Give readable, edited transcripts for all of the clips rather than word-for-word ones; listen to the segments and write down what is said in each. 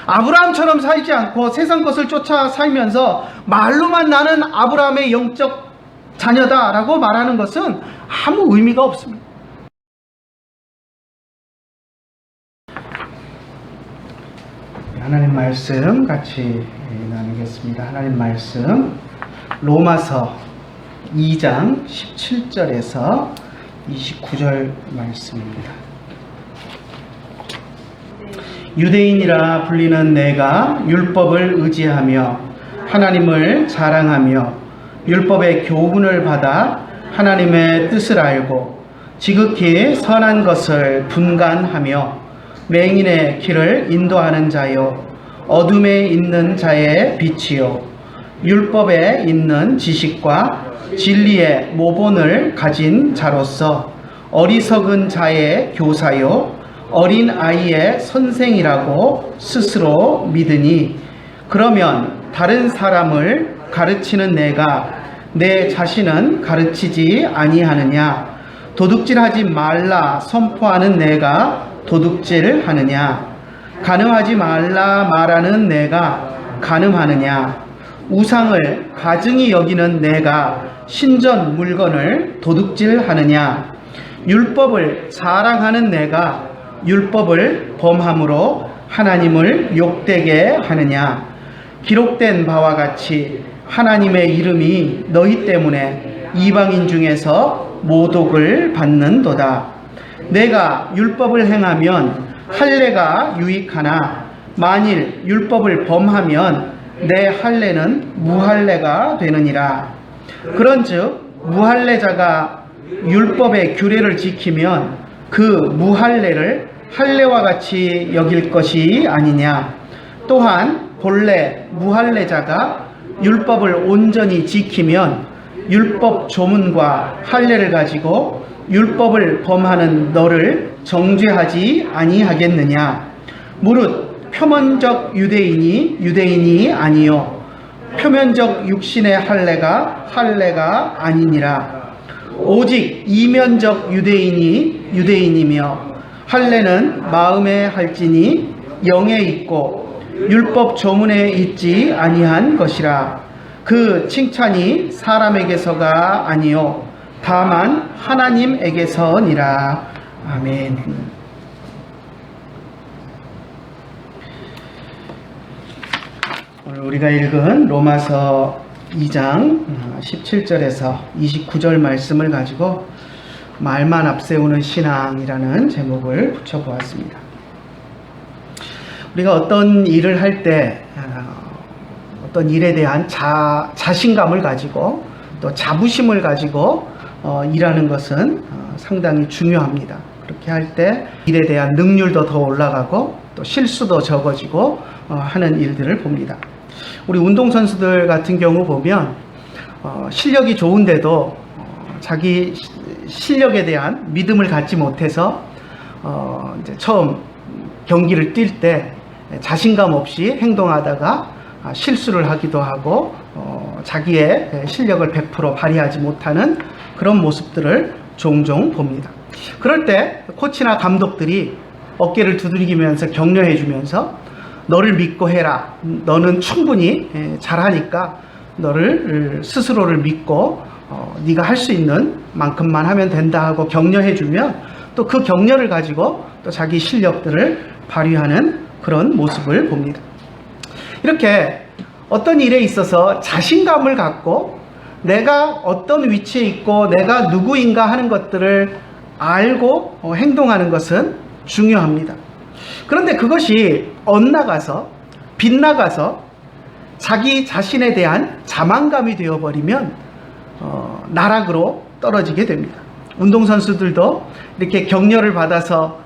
아브라함처럼 살지 않고 세상 것을 쫓아 살면서 말로만 나는 아브라함의 영적 자녀다라고 말하는 것은 아무 의미가 없습니다. 하나님 말씀 같이 나누겠습니다. 하나님 말씀 로마서 2장 17절에서 29절 말씀입니다. 유대인이라 불리는 내가 율법을 의지하며 하나님을 자랑하며 율법의 교훈을 받아 하나님의 뜻을 알고 지극히 선한 것을 분간하며 맹인의 길을 인도하는 자요 어둠에 있는 자의 빛이요 율법에 있는 지식과 진리의 모본을 가진 자로서 어리석은 자의 교사요 어린 아이의 선생이라고 스스로 믿으니 그러면 다른 사람을 가르치는 내가 내 자신은 가르치지 아니하느냐? 도둑질하지 말라 선포하는 내가 도둑질하느냐? 간음하지 말라 말하는 내가 간음하느냐? 우상을 가증히 여기는 내가 신전 물건을 도둑질하느냐? 율법을 자랑하는 내가 율법을 범함으로 하나님을 욕되게 하느냐? 기록된 바와 같이 하나님의 이름이 너희 때문에 이방인 중에서 모독을 받는도다. 내가 율법을 행하면 할례가 유익하나 만일 율법을 범하면 내 할례는 무할례가 되느니라. 그런즉 무할례자가 율법의 규례를 지키면 그 무할례를 할례와 같이 여길 것이 아니냐. 또한 본래 무할례자가 율법을 온전히 지키면 율법 조문과 할례를 가지고 율법을 범하는 너를 정죄하지 아니하겠느냐. 무릇 표면적 유대인이 유대인이 아니요 표면적 육신의 할례가 아니니라. 오직 이면적 유대인이 유대인이며 할례는 마음에 할지니 영에 있고 율법 조문에 있지 아니한 것이라. 그 칭찬이 사람에게서가 아니요 다만 하나님에게서니라. 아멘. 오늘 우리가 읽은 로마서 2장 17절에서 29절 말씀을 가지고 말만 앞세우는 신앙이라는 제목을 붙여보았습니다. 우리가 어떤 일을 할 때 어떤 일에 대한 자신감을 가지고 또 자부심을 가지고 일하는 것은 상당히 중요합니다. 그렇게 할 때 일에 대한 능률도 더 올라가고 또 실수도 적어지고 하는 일들을 봅니다. 우리 운동선수들 같은 경우 보면 실력이 좋은데도 자기 실력에 대한 믿음을 갖지 못해서 이제 처음 경기를 뛸 때 자신감 없이 행동하다가 실수를 하기도 하고 자기의 실력을 100% 발휘하지 못하는 그런 모습들을 종종 봅니다. 그럴 때 코치나 감독들이 어깨를 두드리면서 격려해 주면서 너를 믿고 해라. 너는 충분히 잘하니까 너를 스스로를 믿고 네가 할 수 있는 만큼만 하면 된다 하고 격려해 주면 또 그 격려를 가지고 또 자기 실력들을 발휘하는 그런 모습을 봅니다. 이렇게 어떤 일에 있어서 자신감을 갖고 내가 어떤 위치에 있고 내가 누구인가 하는 것들을 알고 행동하는 것은 중요합니다. 그런데 그것이 엇나가서 빗나가서 자기 자신에 대한 자만감이 되어버리면 나락으로 떨어지게 됩니다. 운동선수들도 이렇게 격려를 받아서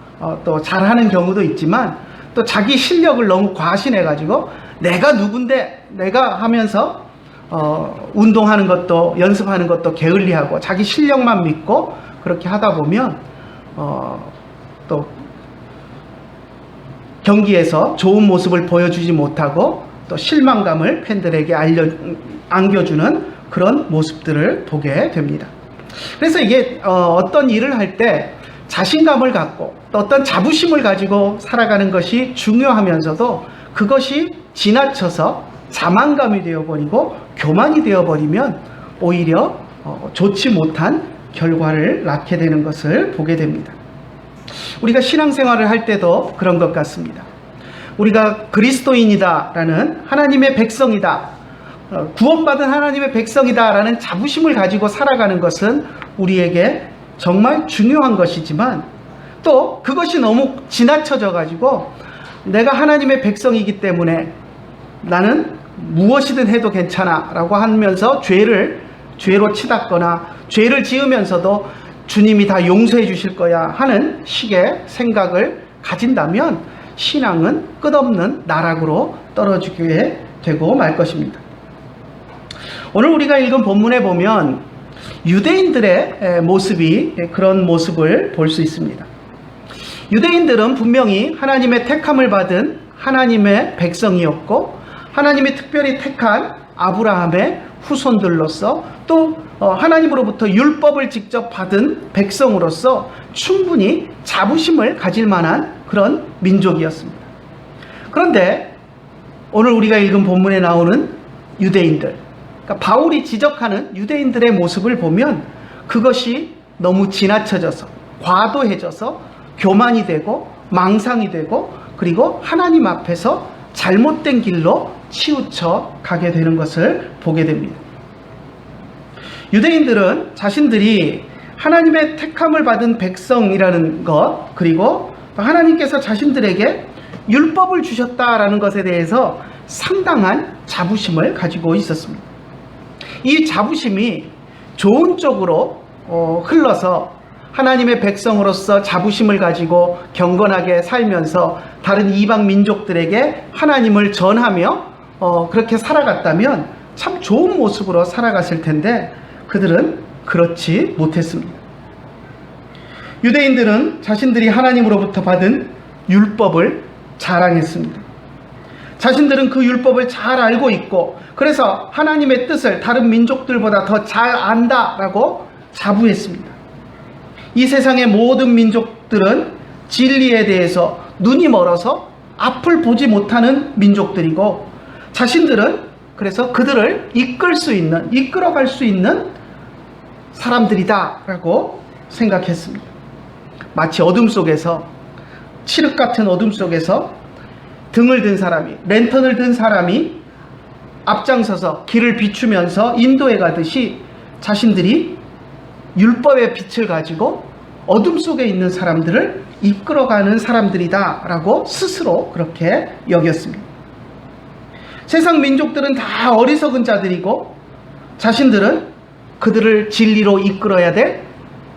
또 잘하는 경우도 있지만 또 자기 실력을 너무 과신해가지고 내가 누군데 내가 하면서 운동하는 것도 연습하는 것도 게을리하고 자기 실력만 믿고 그렇게 하다 보면 또 경기에서 좋은 모습을 보여주지 못하고 또 실망감을 팬들에게 안겨주는 그런 모습들을 보게 됩니다. 그래서 이게 어떤 일을 할 때 자신감을 갖고 또 어떤 자부심을 가지고 살아가는 것이 중요하면서도 그것이 지나쳐서 자만감이 되어버리고 교만이 되어버리면 오히려 좋지 못한 결과를 낳게 되는 것을 보게 됩니다. 우리가 신앙생활을 할 때도 그런 것 같습니다. 우리가 그리스도인이다라는, 하나님의 백성이다, 구원받은 하나님의 백성이다라는 자부심을 가지고 살아가는 것은 우리에게 정말 중요한 것이지만, 또 그것이 너무 지나쳐져 가지고 내가 하나님의 백성이기 때문에 나는 무엇이든 해도 괜찮아 라고 하면서 죄로 치닫거나 죄를 지으면서도 주님이 다 용서해 주실 거야 하는 식의 생각을 가진다면 신앙은 끝없는 나락으로 떨어지게 되고 말 것입니다. 오늘 우리가 읽은 본문에 보면 유대인들의 모습이 그런 모습을 볼 수 있습니다. 유대인들은 분명히 하나님의 택함을 받은 하나님의 백성이었고, 하나님이 특별히 택한 아브라함의 후손들로서, 또 하나님으로부터 율법을 직접 받은 백성으로서 충분히 자부심을 가질 만한 그런 민족이었습니다. 그런데 오늘 우리가 읽은 본문에 나오는 유대인들, 그러니까 바울이 지적하는 유대인들의 모습을 보면 그것이 너무 지나쳐져서, 과도해져서 교만이 되고 망상이 되고, 그리고 하나님 앞에서 잘못된 길로 치우쳐 가게 되는 것을 보게 됩니다. 유대인들은 자신들이 하나님의 택함을 받은 백성이라는 것, 그리고 하나님께서 자신들에게 율법을 주셨다라는 것에 대해서 상당한 자부심을 가지고 있었습니다. 이 자부심이 좋은 쪽으로 흘러서 하나님의 백성으로서 자부심을 가지고 경건하게 살면서 다른 이방 민족들에게 하나님을 전하며 그렇게 살아갔다면 참 좋은 모습으로 살아갔을 텐데, 그들은 그렇지 못했습니다. 유대인들은 자신들이 하나님으로부터 받은 율법을 자랑했습니다. 자신들은 그 율법을 잘 알고 있고, 그래서 하나님의 뜻을 다른 민족들보다 더 잘 안다라고 자부했습니다. 이 세상의 모든 민족들은 진리에 대해서 눈이 멀어서 앞을 보지 못하는 민족들이고, 자신들은 그래서 그들을 이끌어갈 수 있는 사람들이다라고 생각했습니다. 마치 어둠 속에서, 칠흑 같은 어둠 속에서 등을 든 사람이, 랜턴을 든 사람이 앞장서서 길을 비추면서 인도해 가듯이 자신들이 율법의 빛을 가지고 어둠 속에 있는 사람들을 이끌어가는 사람들이다 라고 스스로 그렇게 여겼습니다. 세상 민족들은 다 어리석은 자들이고, 자신들은 그들을 진리로 이끌어야 될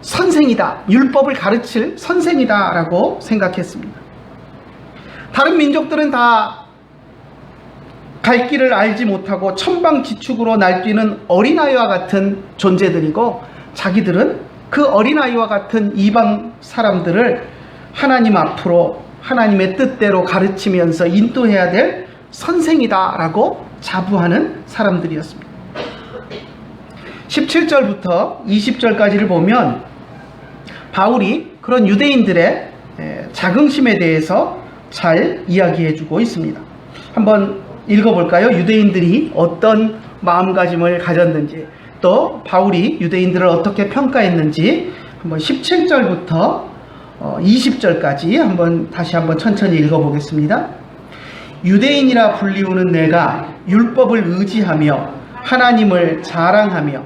선생이다, 율법을 가르칠 선생이다 라고 생각했습니다. 다른 민족들은 다 갈 길을 알지 못하고 천방지축으로 날뛰는 어린아이와 같은 존재들이고, 자기들은 그 어린아이와 같은 이방 사람들을 하나님 앞으로 하나님의 뜻대로 가르치면서 인도해야 될 선생이다라고 자부하는 사람들이었습니다. 17절부터 20절까지를 보면 바울이 그런 유대인들의 자긍심에 대해서 잘 이야기해주고 있습니다. 한번 읽어볼까요? 유대인들이 어떤 마음가짐을 가졌는지, 또 바울이 유대인들을 어떻게 평가했는지 한번 17절부터 20절까지 다시 한번 천천히 읽어보겠습니다. 유대인이라 불리우는 내가 율법을 의지하며 하나님을 자랑하며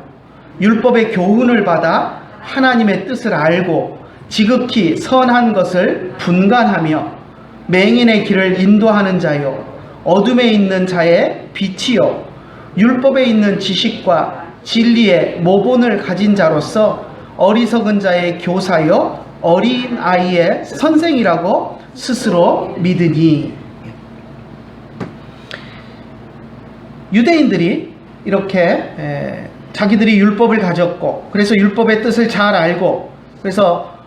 율법의 교훈을 받아 하나님의 뜻을 알고 지극히 선한 것을 분간하며 맹인의 길을 인도하는 자요, 어둠에 있는 자의 빛이요, 율법에 있는 지식과 진리의 모본을 가진 자로서 어리석은 자의 교사요, 어린 아이의 선생이라고 스스로 믿으니. 유대인들이 이렇게 자기들이 율법을 가졌고, 그래서 율법의 뜻을 잘 알고, 그래서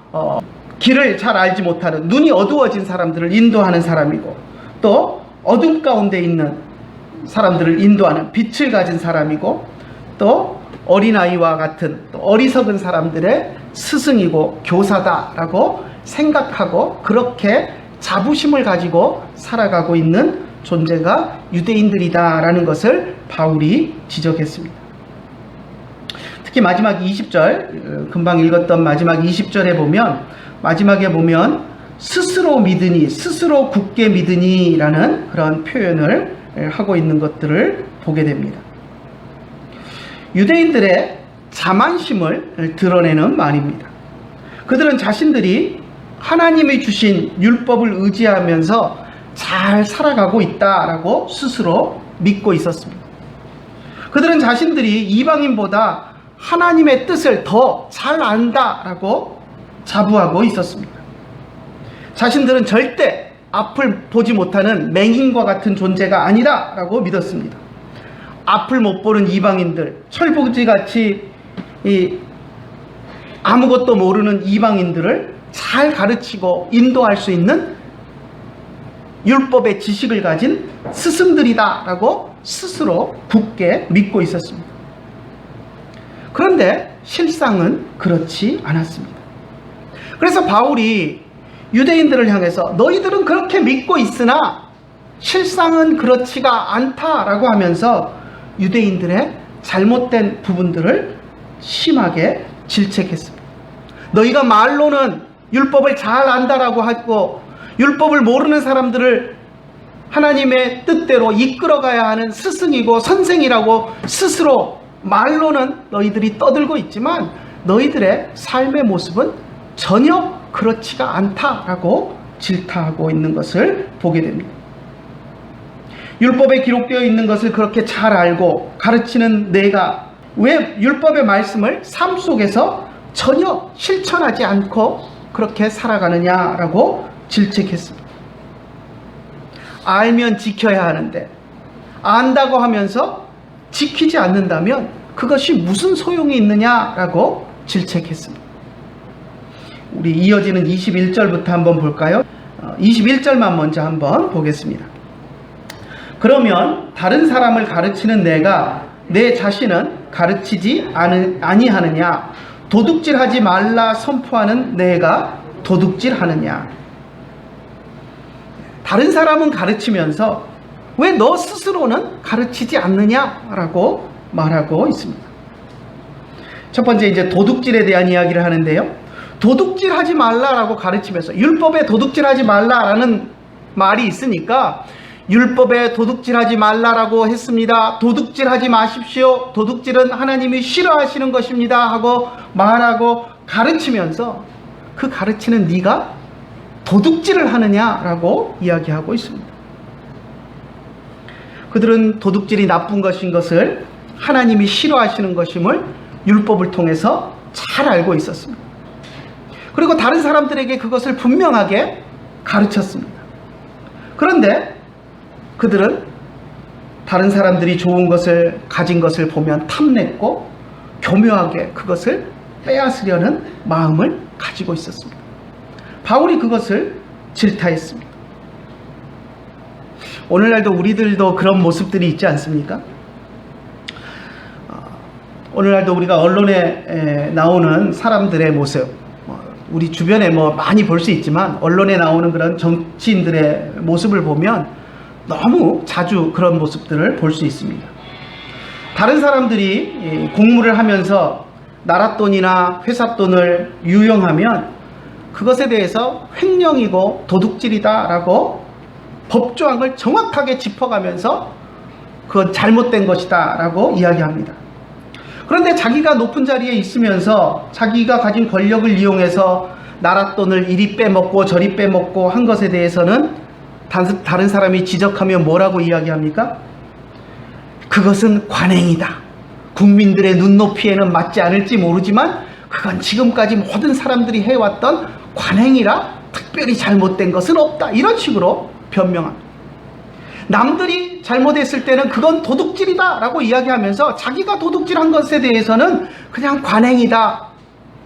길을 잘 알지 못하는 눈이 어두워진 사람들을 인도하는 사람이고, 또 어둠 가운데 있는 사람들을 인도하는 빛을 가진 사람이고, 또 어린아이와 같은 또 어리석은 사람들의 스승이고 교사다라고 생각하고 그렇게 자부심을 가지고 살아가고 있는 존재가 유대인들이다라는 것을 바울이 지적했습니다. 특히 마지막 20절, 금방 읽었던 마지막 20절에 보면, 마지막에 보면 스스로 믿으니, 스스로 굳게 믿으니라는 그런 표현을 하고 있는 것들을 보게 됩니다. 유대인들의 자만심을 드러내는 말입니다. 그들은 자신들이 하나님이 주신 율법을 의지하면서 잘 살아가고 있다라고 스스로 믿고 있었습니다. 그들은 자신들이 이방인보다 하나님의 뜻을 더 잘 안다라고 자부하고 있었습니다. 자신들은 절대 앞을 보지 못하는 맹인과 같은 존재가 아니다라고 믿었습니다. 앞을 못 보는 이방인들, 철부지같이 아무것도 모르는 이방인들을 잘 가르치고 인도할 수 있는 율법의 지식을 가진 스승들이다라고 스스로 굳게 믿고 있었습니다. 그런데 실상은 그렇지 않았습니다. 그래서 바울이 유대인들을 향해서 너희들은 그렇게 믿고 있으나 실상은 그렇지가 않다라고 하면서 유대인들의 잘못된 부분들을 심하게 질책했습니다. 너희가 말로는 율법을 잘 안다라고 하고 율법을 모르는 사람들을 하나님의 뜻대로 이끌어가야 하는 스승이고 선생이라고 스스로 말로는 너희들이 떠들고 있지만 너희들의 삶의 모습은 전혀 그렇지가 않다라고 질타하고 있는 것을 보게 됩니다. 율법에 기록되어 있는 것을 그렇게 잘 알고 가르치는 내가 왜 율법의 말씀을 삶 속에서 전혀 실천하지 않고 그렇게 살아가느냐라고 질책했습니다. 알면 지켜야 하는데 안다고 하면서 지키지 않는다면 그것이 무슨 소용이 있느냐라고 질책했습니다. 우리 이어지는 21절부터 한번 볼까요? 21절만 먼저 한번 보겠습니다. 그러면 다른 사람을 가르치는 내가 내 자신은 가르치지 아니하느냐? 도둑질하지 말라 선포하는 내가 도둑질하느냐? 다른 사람은 가르치면서 왜 너 스스로는 가르치지 않느냐라고 말하고 있습니다. 첫 번째 이제 도둑질에 대한 이야기를 하는데요. 도둑질하지 말라라고 가르치면서 율법에 도둑질하지 말라라는 말이 있으니까 율법에 도둑질하지 말라라고 했습니다. 도둑질하지 마십시오. 도둑질은 하나님이 싫어하시는 것입니다. 하고 말하고 가르치면서 그 가르치는 네가 도둑질을 하느냐라고 이야기하고 있습니다. 그들은 도둑질이 나쁜 것인 것을 하나님이 싫어하시는 것임을 율법을 통해서 잘 알고 있었습니다. 그리고 다른 사람들에게 그것을 분명하게 가르쳤습니다. 그런데 그들은 다른 사람들이 좋은 것을 가진 것을 보면 탐냈고 교묘하게 그것을 빼앗으려는 마음을 가지고 있었습니다. 바울이 그것을 질타했습니다. 오늘날도 우리들도 그런 모습들이 있지 않습니까? 오늘날도 우리가 언론에 나오는 사람들의 모습, 우리 주변에 많이 볼 수 있지만 언론에 나오는 그런 정치인들의 모습을 보면 너무 자주 그런 모습들을 볼 수 있습니다. 다른 사람들이 공무를 하면서 나라 돈이나 회사 돈을 유용하면 그것에 대해서 횡령이고 도둑질이다라고 법조항을 정확하게 짚어가면서 그건 잘못된 것이다라고 이야기합니다. 그런데 자기가 높은 자리에 있으면서 자기가 가진 권력을 이용해서 나라 돈을 이리 빼먹고 저리 빼먹고 한 것에 대해서는 다른 사람이 지적하면 뭐라고 이야기합니까? 그것은 관행이다. 국민들의 눈높이에는 맞지 않을지 모르지만 그건 지금까지 모든 사람들이 해왔던 관행이라 특별히 잘못된 것은 없다. 이런 식으로 변명합니다. 남들이 잘못했을 때는 그건 도둑질이다 라고 이야기하면서 자기가 도둑질한 것에 대해서는 그냥 관행이다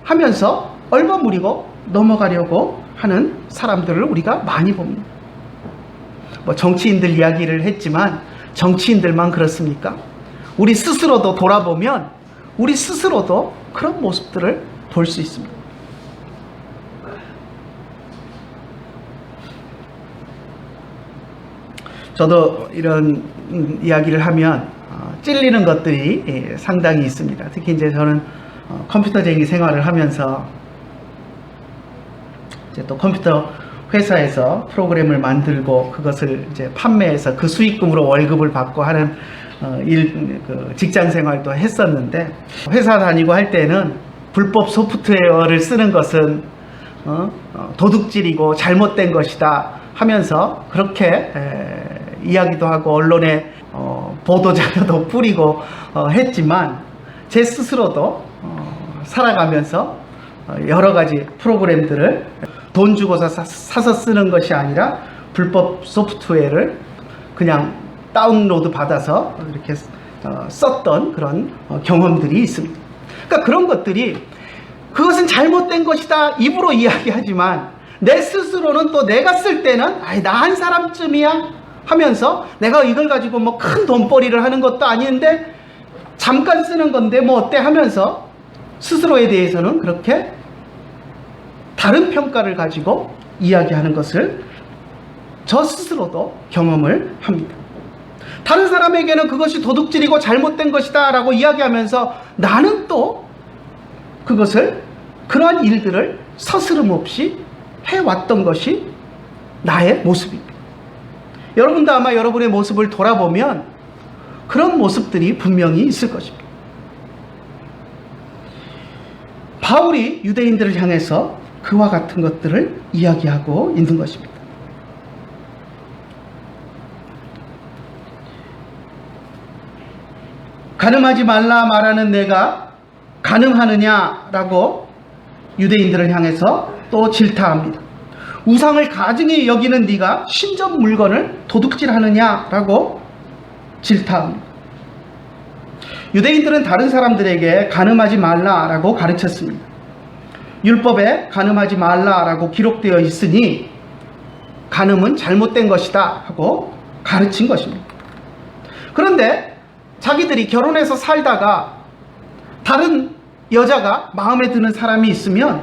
하면서 얼버무리고 넘어가려고 하는 사람들을 우리가 많이 봅니다. 정치인들 이야기를 했지만 정치인들만 그렇습니까? 우리 스스로도 돌아보면 우리 스스로도 그런 모습들을 볼 수 있습니다. 저도 이런 이야기를 하면 찔리는 것들이 상당히 있습니다. 특히 이제 저는 컴퓨터쟁이 생활을 하면서 이제 또 컴퓨터 회사에서 프로그램을 만들고 그것을 이제 판매해서 그 수익금으로 월급을 받고 하는 직장 생활도 했었는데, 회사 다니고 할 때는 불법 소프트웨어를 쓰는 것은 도둑질이고 잘못된 것이다 하면서 그렇게 이야기도 하고 언론에 보도자료도 뿌리고 했지만, 제 스스로도 살아가면서 여러 가지 프로그램들을 돈 주고서 사서 쓰는 것이 아니라 불법 소프트웨어를 그냥 다운로드 받아서 이렇게 썼던 그런 경험들이 있습니다. 그러니까 그런 것들이 그것은 잘못된 것이다 입으로 이야기하지만, 내 스스로는 또 내가 쓸 때는 나 한 사람쯤이야 하면서 내가 이걸 가지고 뭐 큰 돈벌이를 하는 것도 아닌데 잠깐 쓰는 건데 뭐 어때 하면서 스스로에 대해서는 그렇게 다른 평가를 가지고 이야기하는 것을 저 스스로도 경험을 합니다. 다른 사람에게는 그것이 도둑질이고 잘못된 것이다 라고 이야기하면서 나는 또 그것을, 그러한 일들을 서스름 없이 해왔던 것이 나의 모습입니다. 여러분도 아마 여러분의 모습을 돌아보면 그런 모습들이 분명히 있을 것입니다. 바울이 유대인들을 향해서 그와 같은 것들을 이야기하고 있는 것입니다. 가늠하지 말라 말하는 내가 가늠하느냐라고 유대인들을 향해서 또 질타합니다. 우상을 가증히 여기는 네가 신전 물건을 도둑질하느냐라고 질타합니다. 유대인들은 다른 사람들에게 가늠하지 말라라고 가르쳤습니다. 율법에 가늠하지 말라라고 기록되어 있으니 가늠은 잘못된 것이다 하고 가르친 것입니다. 그런데 자기들이 결혼해서 살다가 다른 여자가 마음에 드는 사람이 있으면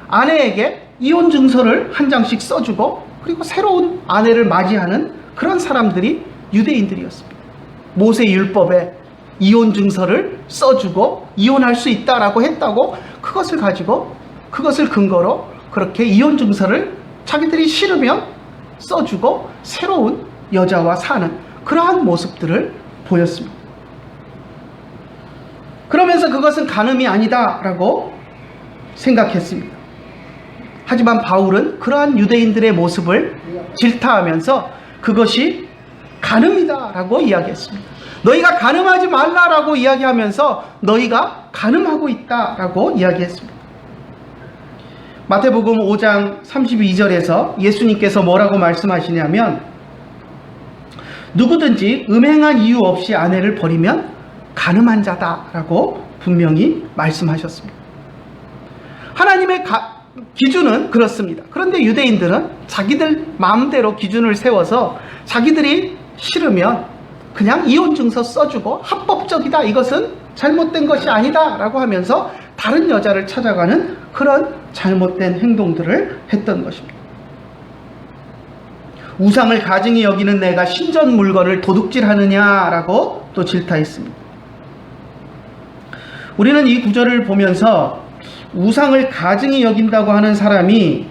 아내에게 이혼 증서를 한 장씩 써주고 그리고 새로운 아내를 맞이하는 그런 사람들이 유대인들이었습니다. 모세 율법에 이혼 증서를 써주고 이혼할 수 있다라고 했다고 그것을 가지고, 그것을 근거로 그렇게 이혼 증서를 자기들이 싫으면 써주고 새로운 여자와 사는 그러한 모습들을 보였습니다. 그러면서 그것은 간음이 아니다라고 생각했습니다. 하지만 바울은 그러한 유대인들의 모습을 질타하면서 그것이 간음이다라고 이야기했습니다. 너희가 간음하지 말라라고 이야기하면서 너희가 간음하고 있다라고 이야기했습니다. 마태복음 5장 32절에서 예수님께서 뭐라고 말씀하시냐면, 누구든지 음행한 이유 없이 아내를 버리면 간음한 자다라고 분명히 말씀하셨습니다. 하나님의 기준은 그렇습니다. 그런데 유대인들은 자기들 마음대로 기준을 세워서 자기들이 싫으면 그냥 이혼 증서 써주고 합법적이다, 이것은 잘못된 것이 아니다 라고 하면서 다른 여자를 찾아가는 그런 잘못된 행동들을 했던 것입니다. 우상을 가증히 여기는 내가 신전 물건을 도둑질하느냐라고 또 질타했습니다. 우리는 이 구절을 보면서 우상을 가증히 여긴다고 하는 사람이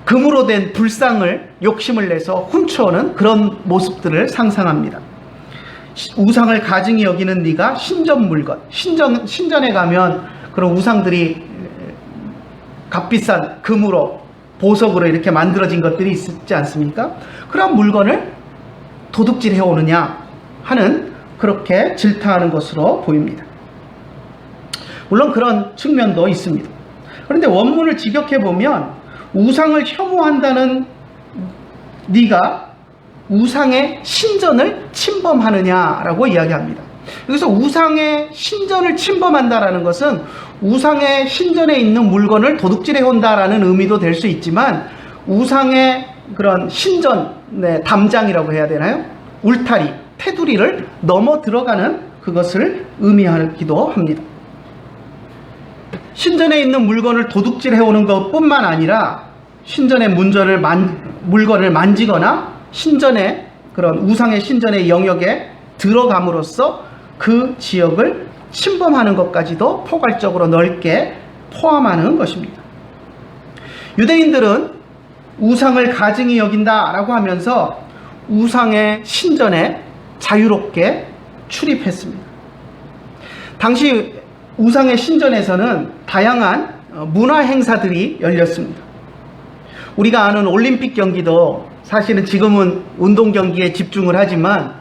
금으로 된 불상을 욕심을 내서 훔쳐오는 그런 모습들을 상상합니다. 우상을 가증히 여기는 네가 신전 물건, 신전에 가면 그런 우상들이 값비싼 금으로, 보석으로 이렇게 만들어진 것들이 있지 않습니까? 그런 물건을 도둑질해 오느냐 하는, 그렇게 질타하는 것으로 보입니다. 물론 그런 측면도 있습니다. 그런데 원문을 직역해 보면 우상을 혐오한다는 네가 우상의 신전을 침범하느냐라고 이야기합니다. 여기서 우상의 신전을 침범한다라는 것은 우상의 신전에 있는 물건을 도둑질해 온다라는 의미도 될 수 있지만, 우상의 그런 신전의 담장이라고 해야 되나요? 울타리, 테두리를 넘어 들어가는 그것을 의미하기도 합니다. 신전에 있는 물건을 도둑질해 오는 것뿐만 아니라 신전의 물건을 만지거나 신전의 그런 우상의 신전의 영역에 들어감으로써 그 지역을 침범하는 것까지도 포괄적으로 넓게 포함하는 것입니다. 유대인들은 우상을 가증히 여긴다라고 하면서 우상의 신전에 자유롭게 출입했습니다. 당시 우상의 신전에서는 다양한 문화 행사들이 열렸습니다. 우리가 아는 올림픽 경기도 사실은 지금은 운동 경기에 집중을 하지만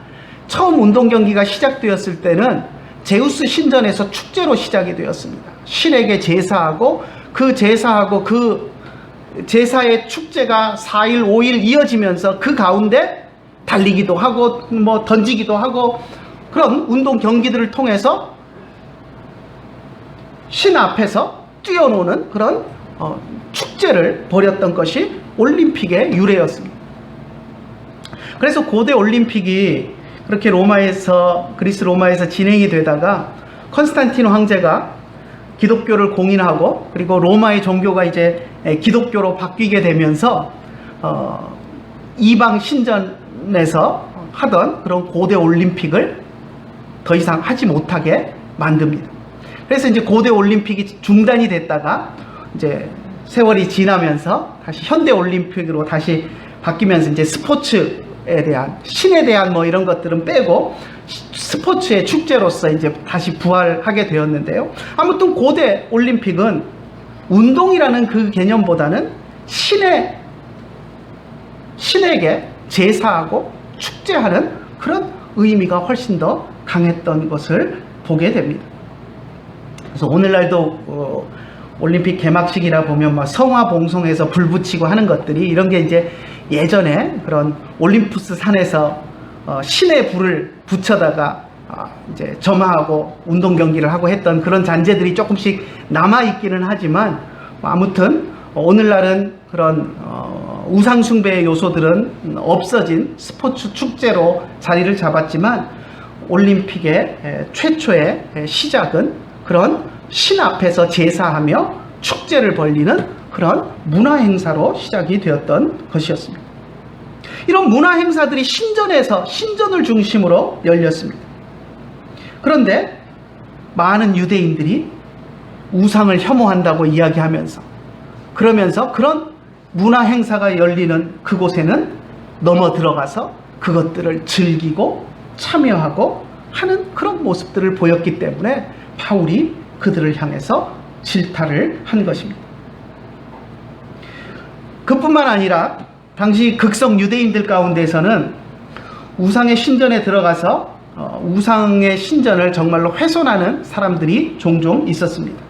처음 운동 경기가 시작되었을 때는 제우스 신전에서 축제로 시작이 되었습니다. 신에게 제사하고 그 제사의 축제가 4일, 5일 이어지면서 그 가운데 달리기도 하고 뭐 던지기도 하고 그런 운동 경기들을 통해서 신 앞에서 뛰어노는 그런 축제를 벌였던 것이 올림픽의 유래였습니다. 그래서 고대 올림픽이 그렇게 그리스 로마에서 진행이 되다가 컨스탄티노 황제가 기독교를 공인하고 그리고 로마의 종교가 이제 기독교로 바뀌게 되면서 이방 신전에서 하던 그런 고대 올림픽을 더 이상 하지 못하게 만듭니다. 그래서 이제 고대 올림픽이 중단이 됐다가 이제 세월이 지나면서 다시 현대 올림픽으로 다시 바뀌면서 이제 스포츠에 대한 신에 대한 뭐 이런 것들은 빼고 스포츠의 축제로서 이제 다시 부활하게 되었는데요. 아무튼 고대 올림픽은 운동이라는 그 개념보다는 신에게 제사하고 축제하는 그런 의미가 훨씬 더 강했던 것을 보게 됩니다. 그래서 오늘날도 올림픽 개막식이라 보면 막 성화 봉송해서 불 붙이고 하는 것들이 이런 게 이제 예전에 그런 올림푸스 산에서 신의 불을 붙여다가 이제 점화하고 운동 경기를 하고 했던 그런 잔재들이 조금씩 남아 있기는 하지만 아무튼 오늘날은 그런 우상 숭배의 요소들은 없어진 스포츠 축제로 자리를 잡았지만 올림픽의 최초의 시작은 그런 신 앞에서 제사하며 축제를 벌리는 그런 문화 행사로 시작이 되었던 것이었습니다. 이런 문화 행사들이 신전을 중심으로 열렸습니다. 그런데 많은 유대인들이 우상을 혐오한다고 이야기하면서 그러면서 그런 문화 행사가 열리는 그곳에는 넘어 들어가서 그것들을 즐기고 참여하고 하는 그런 모습들을 보였기 때문에 바울이 그들을 향해서 질타를 한 것입니다. 그뿐만 아니라 당시 극성 유대인들 가운데서는 우상의 신전에 들어가서 우상의 신전을 정말로 훼손하는 사람들이 종종 있었습니다.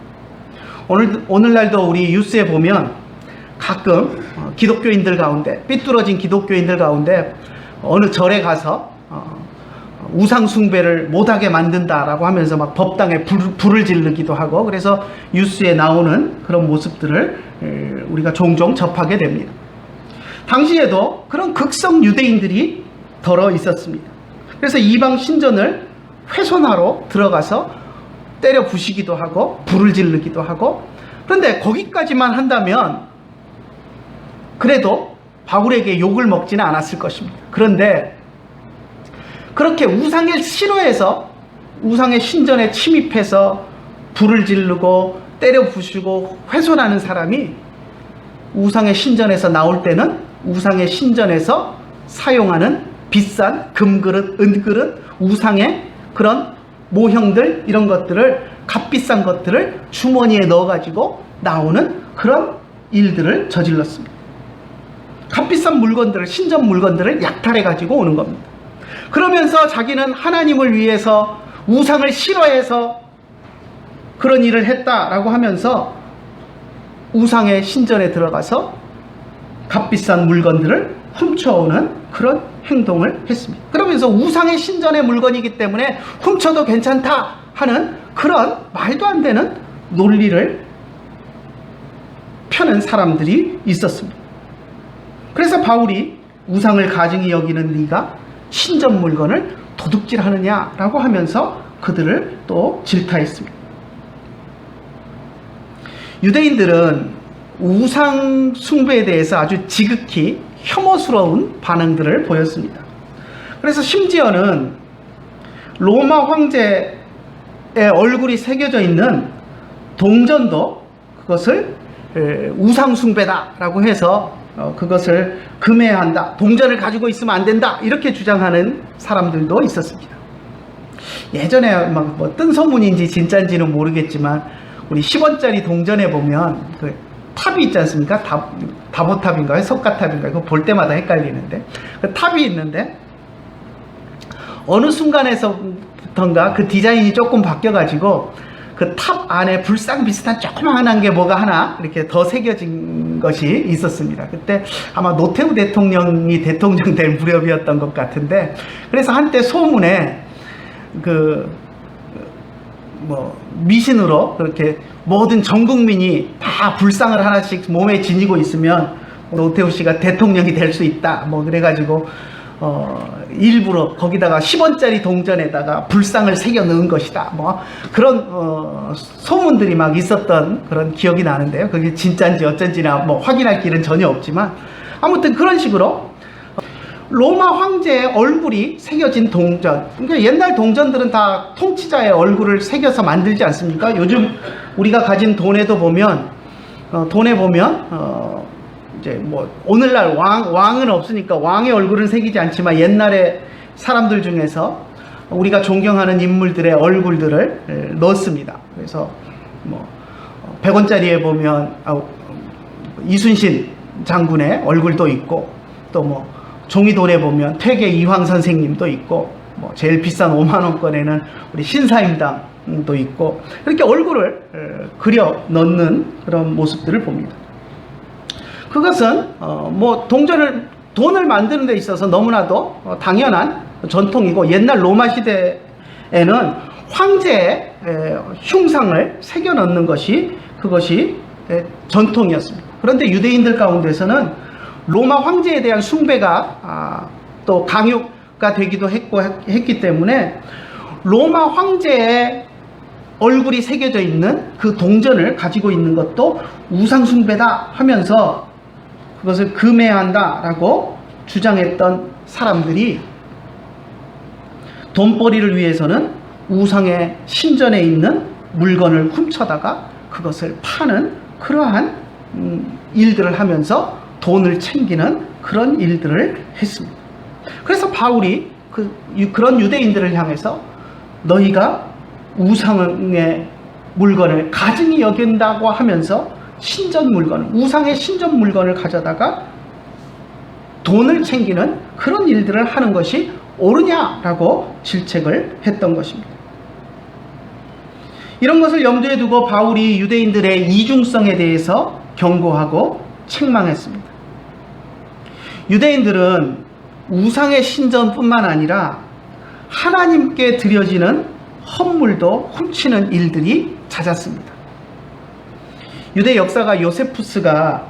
오늘날도 우리 뉴스에 보면 가끔 기독교인들 가운데 삐뚤어진 기독교인들 가운데 어느 절에 가서 우상 숭배를 못하게 만든다라고 하면서 막 법당에 불을 지르기도 하고 그래서 뉴스에 나오는 그런 모습들을 우리가 종종 접하게 됩니다. 당시에도 그런 극성 유대인들이 덜어 있었습니다. 그래서 이방 신전을 훼손하러 들어가서 때려 부시기도 하고 불을 지르기도 하고 그런데 거기까지만 한다면 그래도 바울에게 욕을 먹지는 않았을 것입니다. 그런데 그렇게 우상을 싫어해서 우상의 신전에 침입해서 불을 지르고 때려 부수고 훼손하는 사람이 우상의 신전에서 나올 때는 우상의 신전에서 사용하는 비싼 금그릇, 은그릇, 우상의 그런 모형들 이런 것들을 값비싼 것들을 주머니에 넣어가지고 나오는 그런 일들을 저질렀습니다. 값비싼 물건들을 신전 물건들을 약탈해가지고 오는 겁니다. 그러면서 자기는 하나님을 위해서 우상을 싫어해서 그런 일을 했다라고 하면서 우상의 신전에 들어가서 값비싼 물건들을 훔쳐오는 그런 행동을 했습니다. 그러면서 우상의 신전의 물건이기 때문에 훔쳐도 괜찮다 하는 그런 말도 안 되는 논리를 펴는 사람들이 있었습니다. 그래서 바울이 우상을 가증히 여기는 네가 신전 물건을 도둑질하느냐라고 하면서 그들을 또 질타했습니다. 유대인들은 우상 숭배에 대해서 아주 지극히 혐오스러운 반응들을 보였습니다. 그래서 심지어는 로마 황제의 얼굴이 새겨져 있는 동전도 그것을 우상숭배다라고 해서 그것을 금해야 한다, 동전을 가지고 있으면 안 된다, 이렇게 주장하는 사람들도 있었습니다. 예전에 막 뭐 뜬 소문인지 진짜인지는 모르겠지만 우리 10원짜리 동전에 보면 그 탑이 있지 않습니까? 다보탑인가요? 석가탑인가요? 그거 볼 때마다 헷갈리는데 그 탑이 있는데 어느 순간에서부턴가 그 디자인이 조금 바뀌어가지고 그 탑 안에 불상 비슷한 조그마한 게 뭐가 하나 이렇게 더 새겨진 것이 있었습니다. 그때 아마 노태우 대통령이 대통령 될 무렵이었던 것 같은데, 그래서 한때 소문에 미신으로 그렇게 모든 전 국민이 다 불상을 하나씩 몸에 지니고 있으면 노태우 씨가 대통령이 될 수 있다, 뭐 그래가지고 일부러 거기다가 10원짜리 동전에다가 불상을 새겨 넣은 것이다, 뭐 그런 소문들이 막 있었던 그런 기억이 나는데요. 그게 진짜인지 어쩐지나 뭐 확인할 길은 전혀 없지만, 아무튼 그런 식으로 로마 황제의 얼굴이 새겨진 동전, 그러니까 옛날 동전들은 다 통치자의 얼굴을 새겨서 만들지 않습니까? 요즘 우리가 가진 돈에도 보면 이제 뭐 오늘날 왕은 없으니까 왕의 얼굴은 새기지 않지만 옛날에 사람들 중에서 우리가 존경하는 인물들의 얼굴들을 넣습니다. 그래서 뭐 100원짜리에 보면 이순신 장군의 얼굴도 있고, 또 뭐 종이돈에 보면 퇴계 이황 선생님도 있고, 뭐 제일 비싼 5만원권에는 우리 신사임당도 있고, 이렇게 얼굴을 그려 넣는 그런 모습들을 봅니다. 그것은 뭐 돈을 만드는 데 있어서 너무나도 당연한 전통이고, 옛날 로마 시대에는 황제의 흉상을 새겨 넣는 것이 그것이 전통이었습니다. 그런데 유대인들 가운데서는 로마 황제에 대한 숭배가 또 강요가 되기도 했기 때문에 로마 황제의 얼굴이 새겨져 있는 그 동전을 가지고 있는 것도 우상숭배다 하면서 그것을 금해야 한다라고 주장했던 사람들이 돈벌이를 위해서는 우상의 신전에 있는 물건을 훔쳐다가 그것을 파는 그러한 일들을 하면서 돈을 챙기는 그런 일들을 했습니다. 그래서 바울이 그런 유대인들을 향해서 너희가 우상의 물건을 가증히 여긴다고 하면서 우상의 신전 물건을 가져다가 돈을 챙기는 그런 일들을 하는 것이 옳으냐라고 질책을 했던 것입니다. 이런 것을 염두에 두고 바울이 유대인들의 이중성에 대해서 경고하고 책망했습니다. 유대인들은 우상의 신전뿐만 아니라 하나님께 드려지는 헌물도 훔치는 일들이 잦았습니다. 유대 역사가 요세푸스가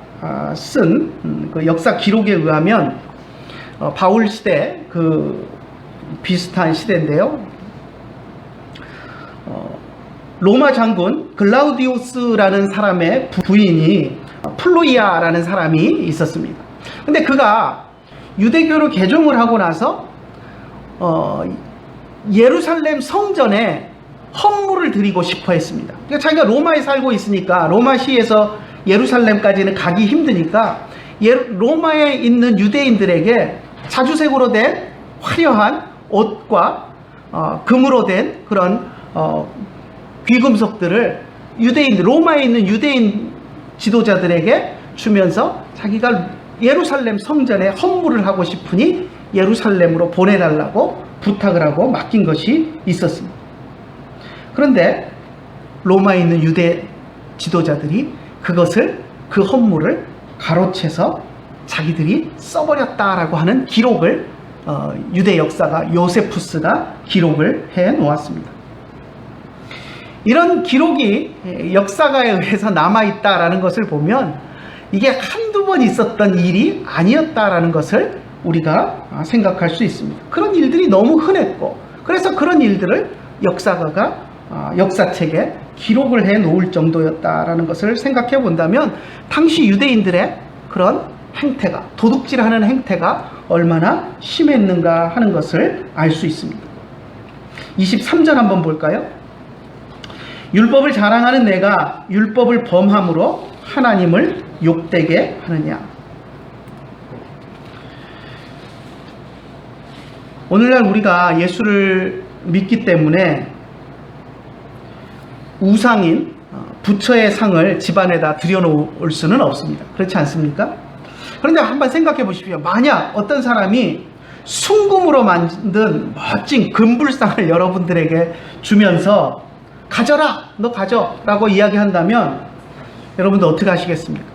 쓴 그 역사 기록에 의하면 바울 시대 그 비슷한 시대인데요. 로마 장군 글라우디우스라는 사람의 부인이 플로이아라는 사람이 있었습니다. 근데 그가 유대교를 개종을 하고 나서 예루살렘 성전에 헌물을 드리고 싶어 했습니다. 그러니까 자기가 로마에 살고 있으니까 로마시에서 예루살렘까지는 가기 힘드니까 로마에 있는 유대인들에게 자주색으로 된 화려한 옷과 금으로 된 그런 귀금속들을 로마에 있는 유대인 지도자들에게 주면서 자기가 예루살렘 성전에 헌물을 하고 싶으니 예루살렘으로 보내달라고 부탁을 하고 맡긴 것이 있었습니다. 그런데 로마에 있는 유대 지도자들이 그 헌물을 가로채서 자기들이 써버렸다라고 하는 기록을 유대 역사가 요세푸스가 기록을 해 놓았습니다. 이런 기록이 역사가에 의해서 남아있다라는 것을 보면 이게 한두 번 있었던 일이 아니었다라는 것을 우리가 생각할 수 있습니다. 그런 일들이 너무 흔했고, 그래서 그런 일들을 역사가가 역사책에 기록을 해 놓을 정도였다라는 것을 생각해 본다면 당시 유대인들의 그런 행태가, 도둑질하는 행태가 얼마나 심했는가 하는 것을 알 수 있습니다. 23절 한번 볼까요? 율법을 자랑하는 내가 율법을 범함으로 하나님을 욕되게 하느냐. 오늘날 우리가 예수를 믿기 때문에 우상인 부처의 상을 집안에다 들여놓을 수는 없습니다. 그렇지 않습니까? 그런데 한번 생각해 보십시오. 만약 어떤 사람이 순금으로 만든 멋진 금불상을 여러분들에게 주면서 가져라, 너 가져 라고 이야기한다면 여러분들 어떻게 하시겠습니까?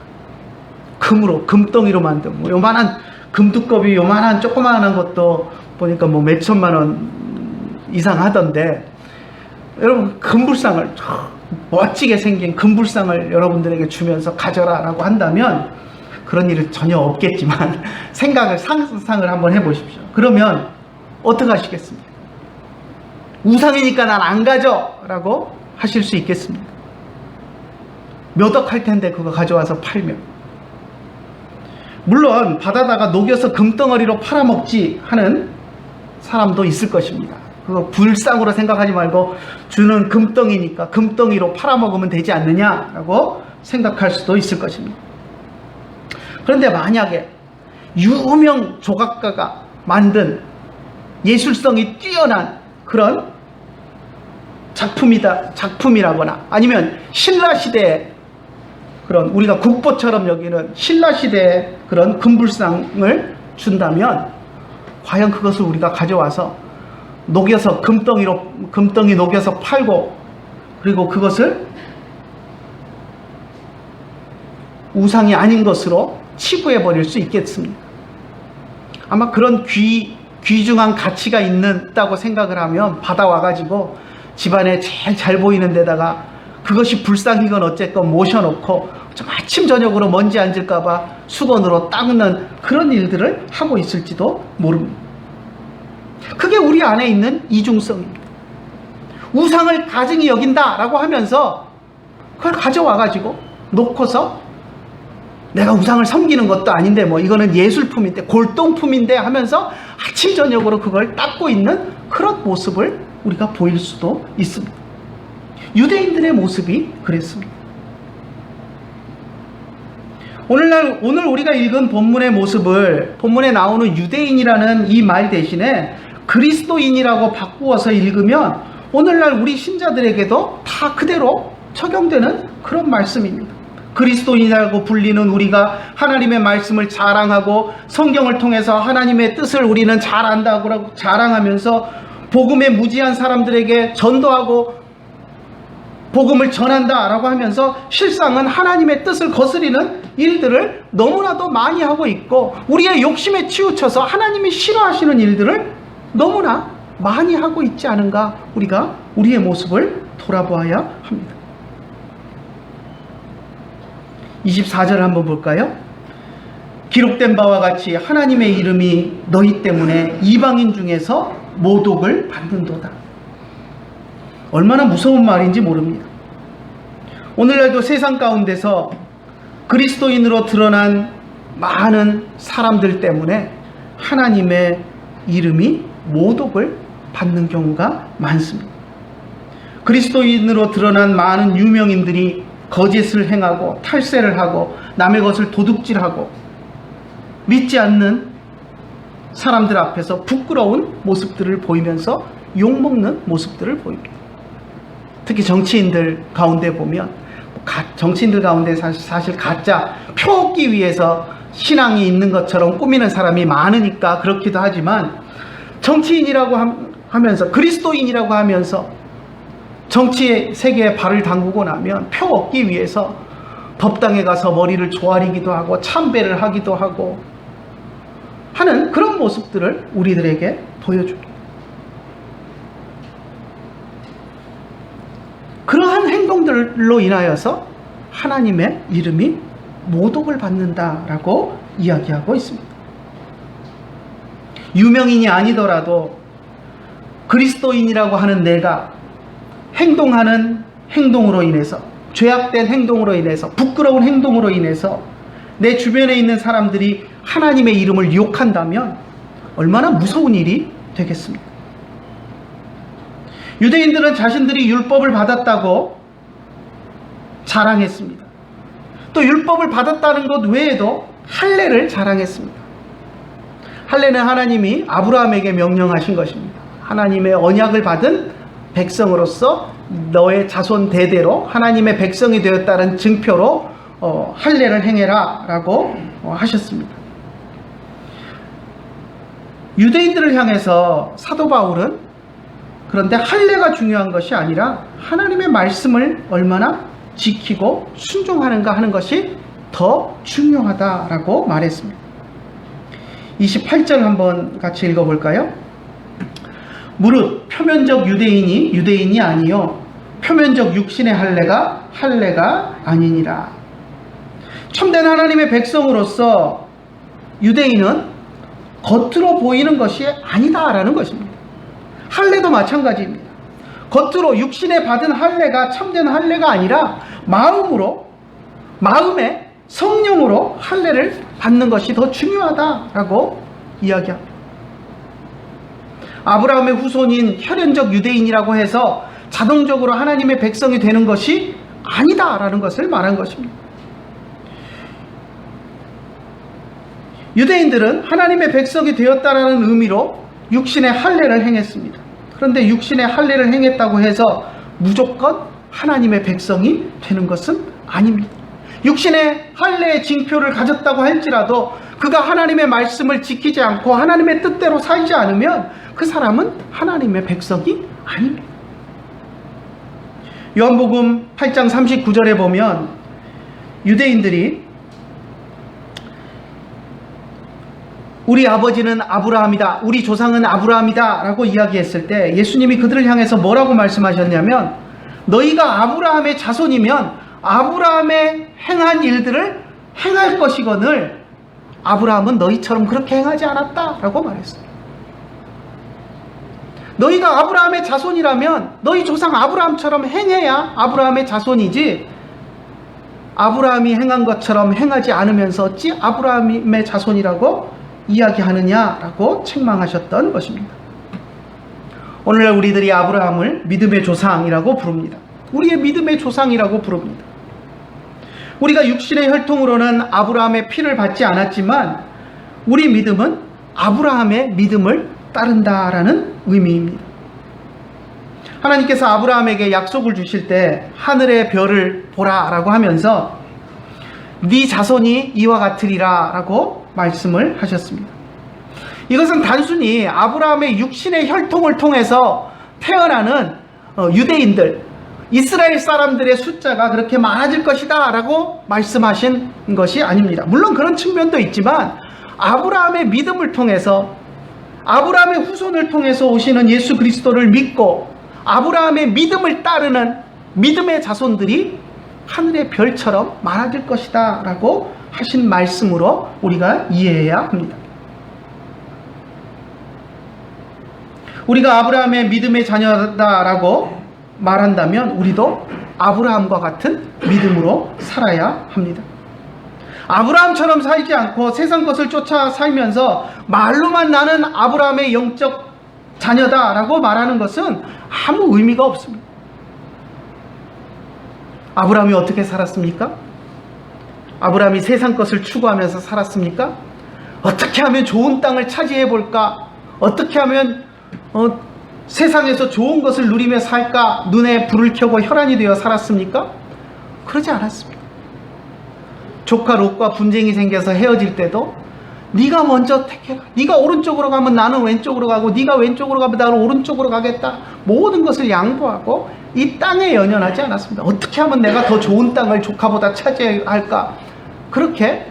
금으로, 금덩이로 만든 뭐 요만한 금두꺼비 요만한 조그만한 것도 보니까 뭐 몇천만 원 이상 하던데, 여러분 금불상을, 멋지게 생긴 금불상을 여러분들에게 주면서 가져라 라고 한다면 그런 일은 전혀 없겠지만 상상을 한번 해보십시오. 그러면 어떻게 하시겠습니까? 우상이니까 난 안 가져 라고 하실 수 있겠습니까? 몇 억 할 텐데 그거 가져와서 팔면. 물론 받아다가 녹여서 금덩어리로 팔아먹지 하는 사람도 있을 것입니다. 그거 불상으로 생각하지 말고 주는 금덩이니까 금덩이로 팔아먹으면 되지 않느냐라고 생각할 수도 있을 것입니다. 그런데 만약에 유명 조각가가 만든 예술성이 뛰어난 그런 작품이라거나 아니면 신라시대의 그런 우리가 국보처럼 여기는 신라시대의 그런 금불상을 준다면 과연 그것을 우리가 가져와서 녹여서 금덩이 녹여서 팔고 그리고 그것을 우상이 아닌 것으로 치부해 버릴 수 있겠습니다. 아마 그런 귀중한 가치가 있다고 생각을 하면 받아와 가지고 집안에 제일 잘 보이는 데다가 그것이 불상이건 어쨌건 모셔놓고 좀 아침 저녁으로 먼지 앉을까 봐 수건으로 닦는 그런 일들을 하고 있을지도 모릅니다. 그게 우리 안에 있는 이중성입니다. 우상을 가증히 여긴다라고 하면서 그걸 가져와 가지고 놓고서 내가 우상을 섬기는 것도 아닌데 뭐 이거는 예술품인데 골동품인데 하면서 아침 저녁으로 그걸 닦고 있는 그런 모습을 우리가 보일 수도 있습니다. 유대인들의 모습이 그랬습니다. 오늘 우리가 읽은 본문의 모습을 본문에 나오는 유대인이라는 이 말 대신에 그리스도인이라고 바꾸어서 읽으면 오늘날 우리 신자들에게도 다 그대로 적용되는 그런 말씀입니다. 그리스도인이라고 불리는 우리가 하나님의 말씀을 자랑하고 성경을 통해서 하나님의 뜻을 우리는 잘 안다고 자랑하면서 복음에 무지한 사람들에게 전도하고 복음을 전한다라고 하면서 실상은 하나님의 뜻을 거스리는 일들을 너무나도 많이 하고 있고 우리의 욕심에 치우쳐서 하나님이 싫어하시는 일들을 너무나 많이 하고 있지 않은가 우리가 우리의 모습을 돌아보아야 합니다. 24절 한번 볼까요? 기록된 바와 같이 하나님의 이름이 너희 때문에 이방인 중에서 모독을 받는도다. 얼마나 무서운 말인지 모릅니다. 오늘날도 세상 가운데서 그리스도인으로 드러난 많은 사람들 때문에 하나님의 이름이 모독을 받는 경우가 많습니다. 그리스도인으로 드러난 많은 유명인들이 거짓을 행하고 탈세를 하고 남의 것을 도둑질하고 믿지 않는 사람들 앞에서 부끄러운 모습들을 보이면서 욕먹는 모습들을 보입니다. 특히 정치인들 가운데 보면 정치인들 가운데 사실 가짜 표 얻기 위해서 신앙이 있는 것처럼 꾸미는 사람이 많으니까 그렇기도 하지만 정치인이라고 하면서 그리스도인이라고 하면서 정치의 세계에 발을 담그고 나면 표 얻기 위해서 법당에 가서 머리를 조아리기도 하고 참배를 하기도 하고 하는 그런 모습들을 우리들에게 보여줍니다. 그러한 행동들로 인하여서 하나님의 이름이 모독을 받는다라고 이야기하고 있습니다. 유명인이 아니더라도 그리스도인이라고 하는 내가 행동하는 행동으로 인해서 죄악된 행동으로 인해서 부끄러운 행동으로 인해서 내 주변에 있는 사람들이 하나님의 이름을 욕한다면 얼마나 무서운 일이 되겠습니까? 유대인들은 자신들이 율법을 받았다고 자랑했습니다. 또 율법을 받았다는 것 외에도 할례를 자랑했습니다. 할례는 하나님이 아브라함에게 명령하신 것입니다. 하나님의 언약을 받은 백성으로서 너의 자손 대대로 하나님의 백성이 되었다는 증표로 할례를 행해라 라고 하셨습니다. 유대인들을 향해서 사도 바울은 그런데 할례가 중요한 것이 아니라 하나님의 말씀을 얼마나 지키고 순종하는가 하는 것이 더 중요하다라고 말했습니다. 28절 한번 같이 읽어볼까요? 무릇 표면적 유대인이 유대인이 아니요 표면적 육신의 할례가 아니니라. 참된 하나님의 백성으로서 유대인은 겉으로 보이는 것이 아니다라는 것입니다. 할례도 마찬가지입니다. 겉으로 육신에 받은 할례가 참된 할례가 아니라 마음의 성령으로 할례를 받는 것이 더 중요하다라고 이야기합니다. 아브라함의 후손인 혈연적 유대인이라고 해서 자동적으로 하나님의 백성이 되는 것이 아니다라는 것을 말한 것입니다. 유대인들은 하나님의 백성이 되었다라는 의미로 육신의 할례를 행했습니다. 그런데 육신의 할례를 행했다고 해서 무조건 하나님의 백성이 되는 것은 아닙니다. 육신의 할례의 징표를 가졌다고 할지라도 그가 하나님의 말씀을 지키지 않고 하나님의 뜻대로 살지 않으면 그 사람은 하나님의 백성이 아닙니다. 요한복음 8장 39절에 보면 유대인들이 우리 아버지는 아브라함이다, 우리 조상은 아브라함이다 라고 이야기했을 때 예수님이 그들을 향해서 뭐라고 말씀하셨냐면 너희가 아브라함의 자손이면 아브라함의 행한 일들을 행할 것이거늘 아브라함은 너희처럼 그렇게 행하지 않았다 라고 말했어요. 너희가 아브라함의 자손이라면 너희 조상 아브라함처럼 행해야 아브라함의 자손이지 아브라함이 행한 것처럼 행하지 않으면서 어찌 아브라함의 자손이라고 이야기하느냐라고 책망하셨던 것입니다. 오늘날 우리들이 아브라함을 믿음의 조상이라고 부릅니다. 우리의 믿음의 조상이라고 부릅니다. 우리가 육신의 혈통으로는 아브라함의 피를 받지 않았지만 우리 믿음은 아브라함의 믿음을 따른다라는 의미입니다. 하나님께서 아브라함에게 약속을 주실 때 하늘의 별을 보라라고 하면서 네 자손이 이와 같으리라 라고 말씀을 하셨습니다. 이것은 단순히 아브라함의 육신의 혈통을 통해서 태어나는 유대인들, 이스라엘 사람들의 숫자가 그렇게 많아질 것이다 라고 말씀하신 것이 아닙니다. 물론 그런 측면도 있지만 아브라함의 믿음을 통해서 아브라함의 후손을 통해서 오시는 예수 그리스도를 믿고 아브라함의 믿음을 따르는 믿음의 자손들이 하늘의 별처럼 많아질 것이다 라고 하신 말씀으로 우리가 이해해야 합니다. 우리가 아브라함의 믿음의 자녀다라고 말한다면 우리도 아브라함과 같은 믿음으로 살아야 합니다. 아브라함처럼 살지 않고 세상 것을 쫓아 살면서 말로만 나는 아브라함의 영적 자녀다라고 말하는 것은 아무 의미가 없습니다. 아브라함이 어떻게 살았습니까? 아브라함이 세상 것을 추구하면서 살았습니까? 어떻게 하면 좋은 땅을 차지해 볼까? 어떻게 하면 세상에서 좋은 것을 누리며 살까? 눈에 불을 켜고 혈안이 되어 살았습니까? 그러지 않았습니다. 조카 롯과 분쟁이 생겨서 헤어질 때도 네가 먼저 택해라. 네가 오른쪽으로 가면 나는 왼쪽으로 가고 네가 왼쪽으로 가면 나는 오른쪽으로 가겠다. 모든 것을 양보하고 이 땅에 연연하지 않았습니다. 어떻게 하면 내가 더 좋은 땅을 조카보다 차지할까? 그렇게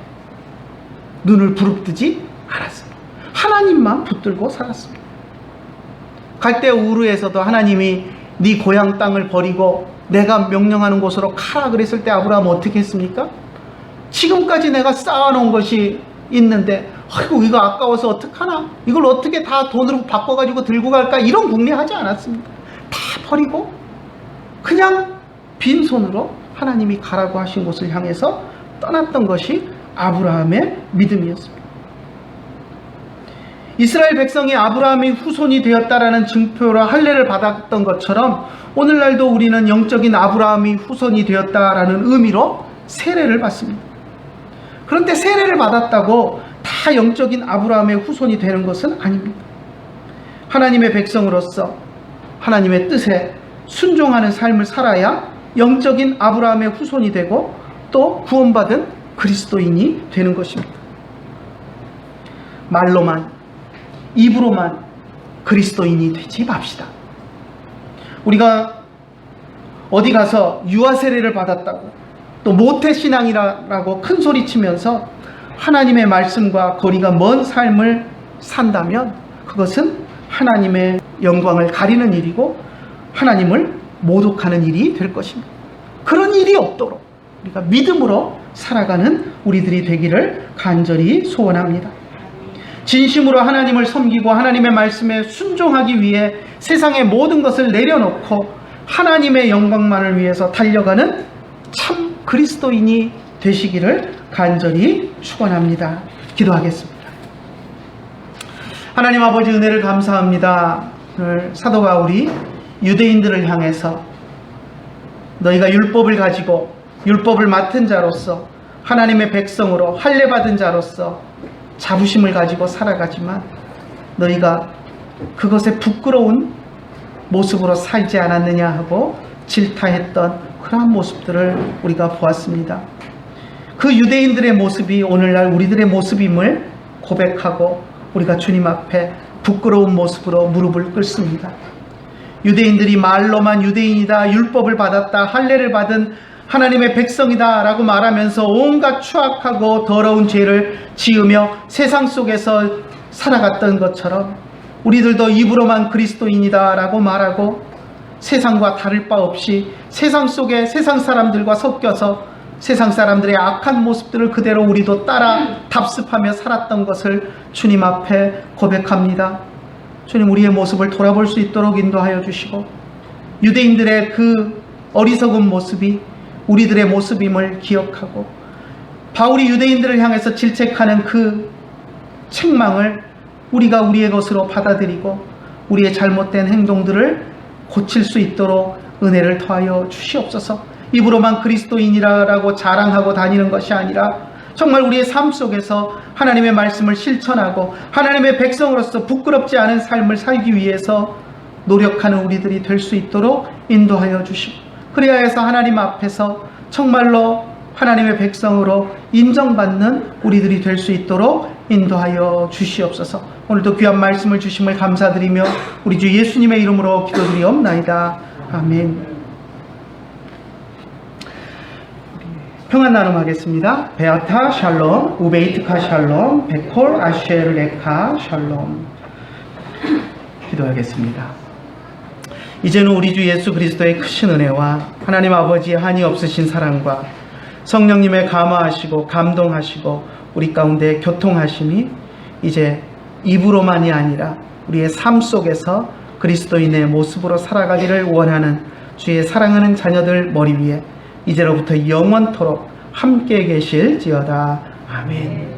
눈을 부릅뜨지 않았습니다. 하나님만 붙들고 살았습니다. 갈대 우르에서도 하나님이 네 고향 땅을 버리고 내가 명령하는 곳으로 가라 그랬을 때 아브라함은 어떻게 했습니까? 지금까지 내가 쌓아놓은 것이 있는데 아이고 이거 아까워서 어떡하나? 이걸 어떻게 다 돈으로 바꿔가지고 들고 갈까? 이런 궁리하지 않았습니다. 다 버리고 그냥 빈손으로 하나님이 가라고 하신 곳을 향해서 떠났던 것이 아브라함의 믿음이었습니다. 이스라엘 백성이 아브라함의 후손이 되었다라는 증표로 할례를 받았던 것처럼 오늘날도 우리는 영적인 아브라함의 후손이 되었다라는 의미로 세례를 받습니다. 그런데 세례를 받았다고 다 영적인 아브라함의 후손이 되는 것은 아닙니다. 하나님의 백성으로서 하나님의 뜻에 순종하는 삶을 살아야 영적인 아브라함의 후손이 되고 또 구원받은 그리스도인이 되는 것입니다. 말로만, 입으로만 그리스도인이 되지 맙시다. 우리가 어디 가서 유아 세례를 받았다고 또 모태신앙이라고 큰 소리 치면서 하나님의 말씀과 거리가 먼 삶을 산다면 그것은 하나님의 영광을 가리는 일이고 하나님을 모독하는 일이 될 것입니다. 그런 일이 없도록 우리가 믿음으로 살아가는 우리들이 되기를 간절히 소원합니다. 진심으로 하나님을 섬기고 하나님의 말씀에 순종하기 위해 세상의 모든 것을 내려놓고 하나님의 영광만을 위해서 달려가는 참 그리스도인이 되시기를 간절히 축원합니다. 기도하겠습니다. 하나님 아버지 은혜를 감사합니다. 오늘 사도가 우리 유대인들을 향해서 너희가 율법을 가지고 율법을 맡은 자로서 하나님의 백성으로 할례 받은 자로서 자부심을 가지고 살아가지만 너희가 그것에 부끄러운 모습으로 살지 않았느냐 하고 질타했던 그러한 모습들을 우리가 보았습니다. 그 유대인들의 모습이 오늘날 우리들의 모습임을 고백하고 우리가 주님 앞에 부끄러운 모습으로 무릎을 꿇습니다. 유대인들이 말로만 유대인이다, 율법을 받았다, 할례를 받은 하나님의 백성이다 라고 말하면서 온갖 추악하고 더러운 죄를 지으며 세상 속에서 살아갔던 것처럼 우리들도 입으로만 그리스도인이다 라고 말하고 세상과 다를 바 없이 세상 속에 세상 사람들과 섞여서 세상 사람들의 악한 모습들을 그대로 우리도 따라 답습하며 살았던 것을 주님 앞에 고백합니다. 주님, 우리의 모습을 돌아볼 수 있도록 인도하여 주시고 유대인들의 그 어리석은 모습이 우리들의 모습임을 기억하고 바울이 유대인들을 향해서 질책하는 그 책망을 우리가 우리의 것으로 받아들이고 우리의 잘못된 행동들을 고칠 수 있도록 은혜를 더하여 주시옵소서. 입으로만 그리스도인이라고 자랑하고 다니는 것이 아니라 정말 우리의 삶 속에서 하나님의 말씀을 실천하고 하나님의 백성으로서 부끄럽지 않은 삶을 살기 위해서 노력하는 우리들이 될 수 있도록 인도하여 주시고 그래야 해서 하나님 앞에서 정말로 하나님의 백성으로 인정받는 우리들이 될 수 있도록 인도하여 주시옵소서. 오늘도 귀한 말씀을 주심을 감사드리며 우리 주 예수님의 이름으로 기도드리옵나이다. 아멘. 평안 나눔하겠습니다. 베아타 샬롬, 우베이트카 샬롬, 베콜 아쉐르 레카 샬롬. 기도하겠습니다. 이제는 우리 주 예수 그리스도의 크신 은혜와 하나님 아버지의 한이 없으신 사랑과 성령님의 감화하시고 감동하시고 우리 가운데 교통하심이 이제 입으로만이 아니라 우리의 삶 속에서 그리스도인의 모습으로 살아가기를 원하는 주의 사랑하는 자녀들 머리 위에 이제로부터 영원토록 함께 계실지어다. 아멘.